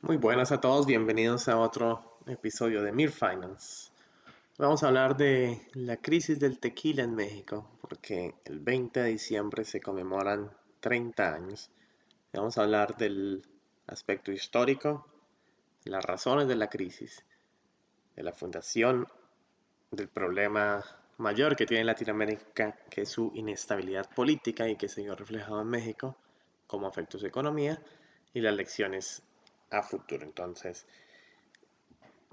Muy buenas a todos, bienvenidos a otro episodio de Mir Finance. Vamos a hablar de la crisis del tequila en México, porque el 20 de diciembre se conmemoran 30 años. Vamos a hablar del aspecto histórico, las razones de la crisis, de la fundación, del problema mayor que tiene Latinoamérica, que es su inestabilidad política y que se vio reflejado en México, cómo afectó su economía y las lecciones a futuro. Entonces,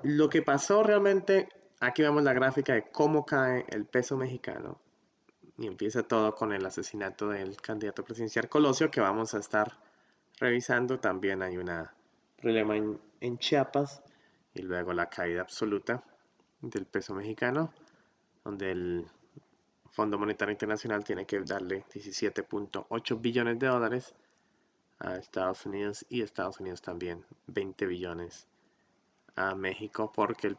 lo que pasó realmente, aquí vemos la gráfica de cómo cae el peso mexicano y empieza todo con el asesinato del candidato presidencial Colosio que vamos a estar revisando. También hay un problema en Chiapas y luego la caída absoluta del peso mexicano, donde el Fondo Monetario Internacional tiene que darle 17.8 billones de dólares a Estados Unidos y Estados Unidos también 20 billones a México porque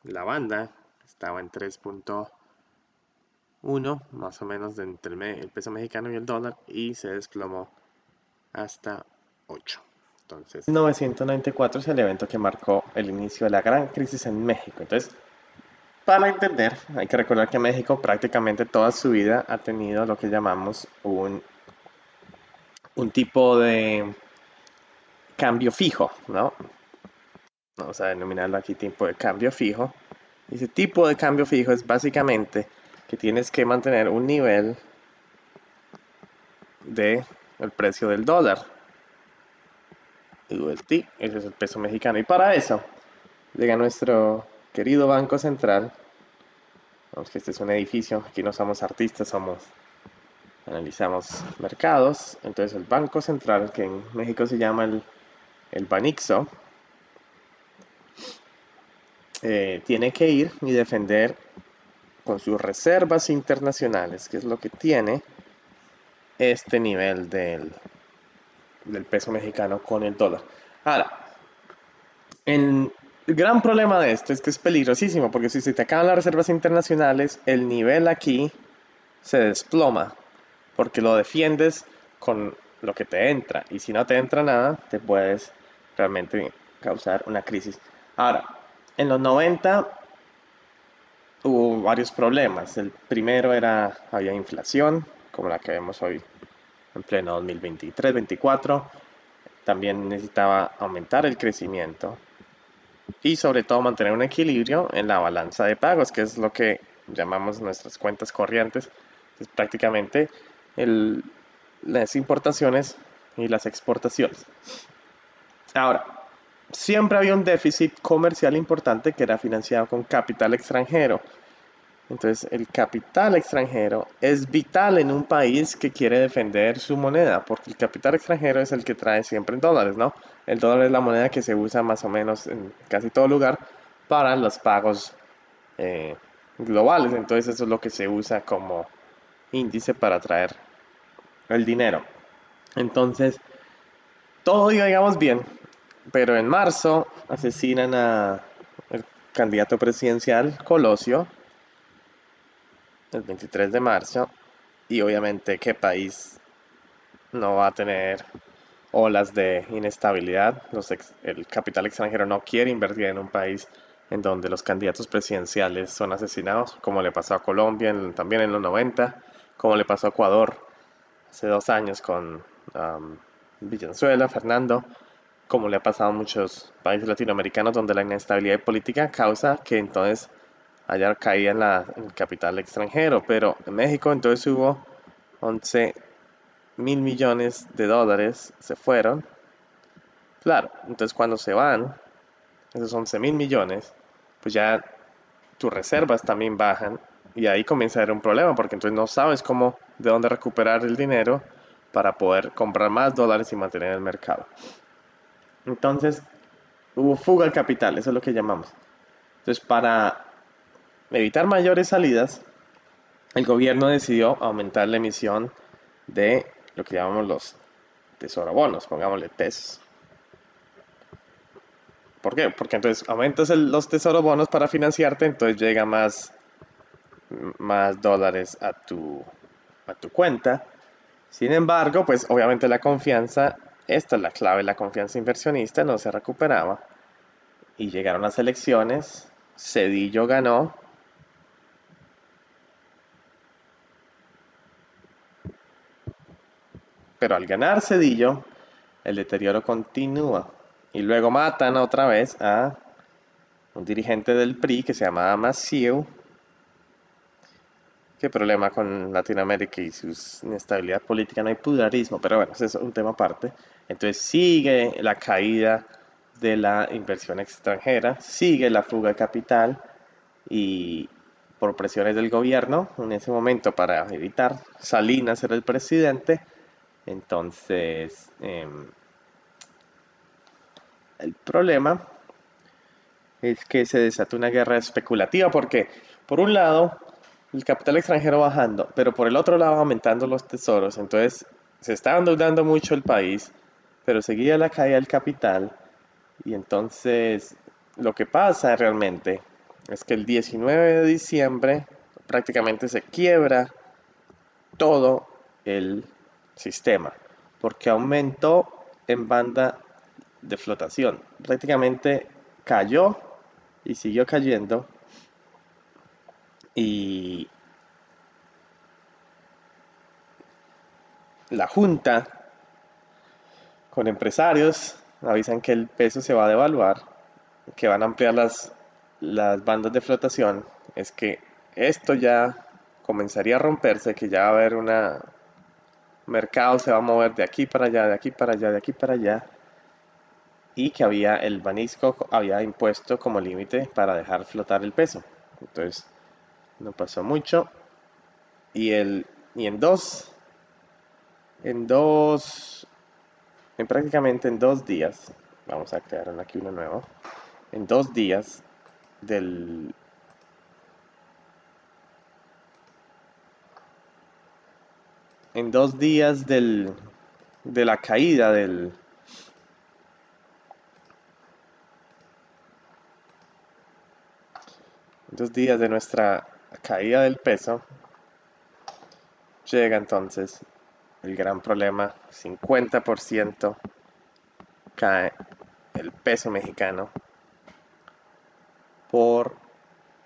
la banda estaba en 3.1 más o menos de entre el peso mexicano y el dólar y se desplomó hasta 8. Entonces, 1994 es el evento que marcó el inicio de la gran crisis en México. Entonces, para entender, hay que recordar que México prácticamente toda su vida ha tenido lo que llamamos un tipo de cambio fijo, ¿no? Vamos a denominarlo aquí tipo de cambio fijo. Ese tipo de cambio fijo es básicamente que tienes que mantener un nivel de el precio del dólar. USD, ese es el peso mexicano. Y para eso llega nuestro querido Banco Central. Vamos que este es un edificio, aquí no somos artistas, analizamos mercados. Entonces el Banco Central, que en México se llama el Banixo, tiene que ir y defender con sus reservas internacionales, que es lo que tiene este nivel del peso mexicano con el dólar. Ahora, el gran problema de esto es que es peligrosísimo, porque si se te acaban las reservas internacionales, el nivel aquí se desploma, porque lo defiendes con lo que te entra, y si no te entra nada, te puedes realmente causar una crisis. Ahora, en los 90 hubo varios problemas. El primero había inflación, como la que vemos hoy en pleno 2023-24. También necesitaba aumentar el crecimiento y sobre todo mantener un equilibrio en la balanza de pagos, que es lo que llamamos nuestras cuentas corrientes. Es prácticamente las importaciones y las exportaciones. Ahora, siempre había un déficit comercial importante que era financiado con capital extranjero. Entonces, el capital extranjero es vital en un país que quiere defender su moneda, porque el capital extranjero es el que trae siempre en dólares, ¿no? El dólar es la moneda que se usa más o menos en casi todo lugar para los pagos eh, globales. Entonces, eso es lo que se usa como índice para traer el dinero. Entonces, todo iba, digamos, bien, pero en marzo asesinan a el candidato presidencial Colosio el 23 de marzo. Y obviamente, ¿qué país no va a tener olas de inestabilidad? El capital extranjero no quiere invertir en un país en donde los candidatos presidenciales son asesinados, como le pasó a Colombia también en los 90, como le pasó a Ecuador hace 2 años con Villanzuela, Fernando, como le ha pasado a muchos países latinoamericanos donde la inestabilidad política causa que entonces haya caída en el capital extranjero. Pero en México entonces hubo 11.000 millones de dólares se fueron. Claro, entonces cuando se van esos 11.000 millones, pues ya tus reservas también bajan y ahí comienza a haber un problema porque entonces no sabes de dónde recuperar el dinero para poder comprar más dólares y mantener el mercado. Entonces hubo fuga al capital, eso es lo que llamamos. Entonces, para evitar mayores salidas, el gobierno decidió aumentar la emisión de lo que llamamos los tesorobonos, pongámosle TES. ¿Por qué? Porque entonces aumentas los tesorobonos para financiarte, entonces llega más dólares a tu cuenta. Sin embargo, pues obviamente la confianza esta es la clave, la confianza inversionista no se recuperaba y llegaron las elecciones, Zedillo ganó, pero al ganar Zedillo, el deterioro continúa y luego matan otra vez a un dirigente del PRI que se llamaba Macieu. Qué problema con Latinoamérica y su inestabilidad política, no hay pluralismo, pero bueno, ese es un tema aparte. Entonces sigue la caída de la inversión extranjera, sigue la fuga de capital y por presiones del gobierno en ese momento para evitar Salinas era el presidente, entonces el problema es que se desató una guerra especulativa porque, por un lado, el capital extranjero bajando, pero por el otro lado aumentando los tesoros. Entonces, se estaba endeudando mucho el país, pero seguía la caída del capital. Y entonces, lo que pasa realmente es que el 19 de diciembre prácticamente se quiebra todo el sistema, porque aumentó en banda de flotación. Prácticamente cayó y siguió cayendo y la junta con empresarios avisan que el peso se va a devaluar, que van a ampliar las bandas de flotación. Es que esto ya comenzaría a romperse, que ya va a haber una mercado se va a mover de aquí para allá, de aquí para allá, de aquí para allá, y que había el Banisco había impuesto como límite para dejar flotar el peso. Entonces, no pasó mucho y el y en dos en prácticamente en 2 días, vamos a crear aquí uno nuevo, en 2 días del en 2 días de la caída del 2 días de nuestra caída del peso, llega entonces el gran problema, 50% cae el peso mexicano por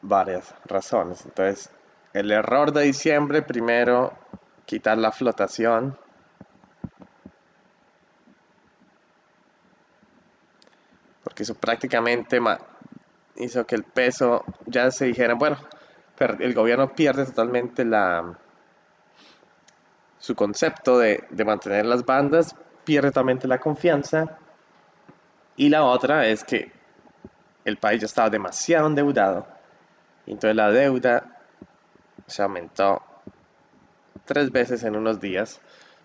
varias razones. Entonces, el error de diciembre, primero, quitar la flotación, porque eso prácticamente hizo que el peso ya se dijera, bueno, el gobierno pierde totalmente su concepto de mantener las bandas, pierde totalmente la confianza. Y la otra es que el país ya estaba demasiado endeudado. Y entonces la deuda se aumentó 3 veces en unos días.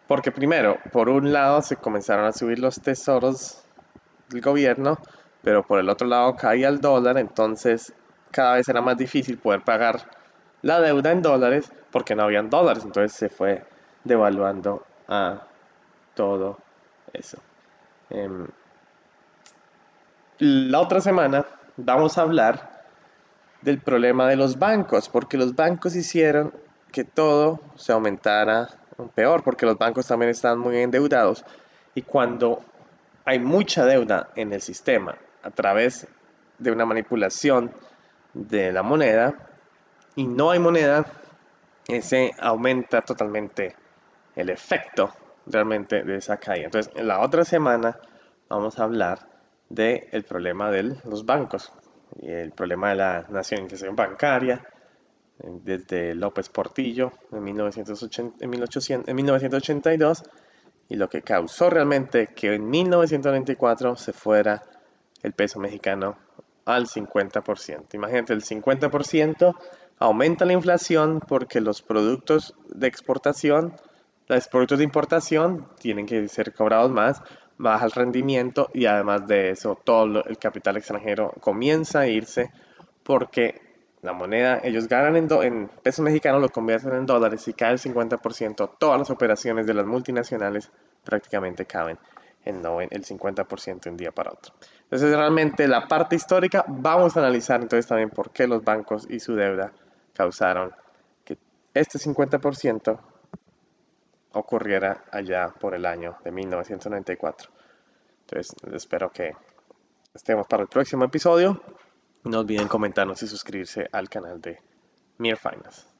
Porque primero, por un lado se comenzaron a subir los tesoros del gobierno, pero por el otro lado caía el dólar, entonces cada vez era más difícil poder pagar la deuda en dólares porque no habían dólares, entonces se fue devaluando a todo eso. La otra semana vamos a hablar del problema de los bancos, porque los bancos hicieron que todo se aumentara peor, porque los bancos también están muy endeudados y cuando hay mucha deuda en el sistema a través de una manipulación de la moneda y no hay moneda, ese aumenta totalmente el efecto realmente de esa caída. Entonces, en la otra semana vamos a hablar del problema de los bancos y el problema de la nacionalización bancaria desde López Portillo en 1982 y lo que causó realmente que en 1994 se fuera el peso mexicano al 50%. Imagínate, el 50% aumenta la inflación porque los productos de exportación, los productos de importación tienen que ser cobrados más, baja el rendimiento y además de eso todo el capital extranjero comienza a irse porque la moneda, ellos ganan en pesos mexicanos, lo convierten en dólares y cae el 50%, todas las operaciones de las multinacionales prácticamente caben en el 50% de un día para otro. Entonces realmente la parte histórica vamos a analizar entonces también por qué los bancos y su deuda causaron que este 50% ocurriera allá por el año de 1994. Entonces, espero que estemos para el próximo episodio. No olviden comentarnos y suscribirse al canal de Mir Finance.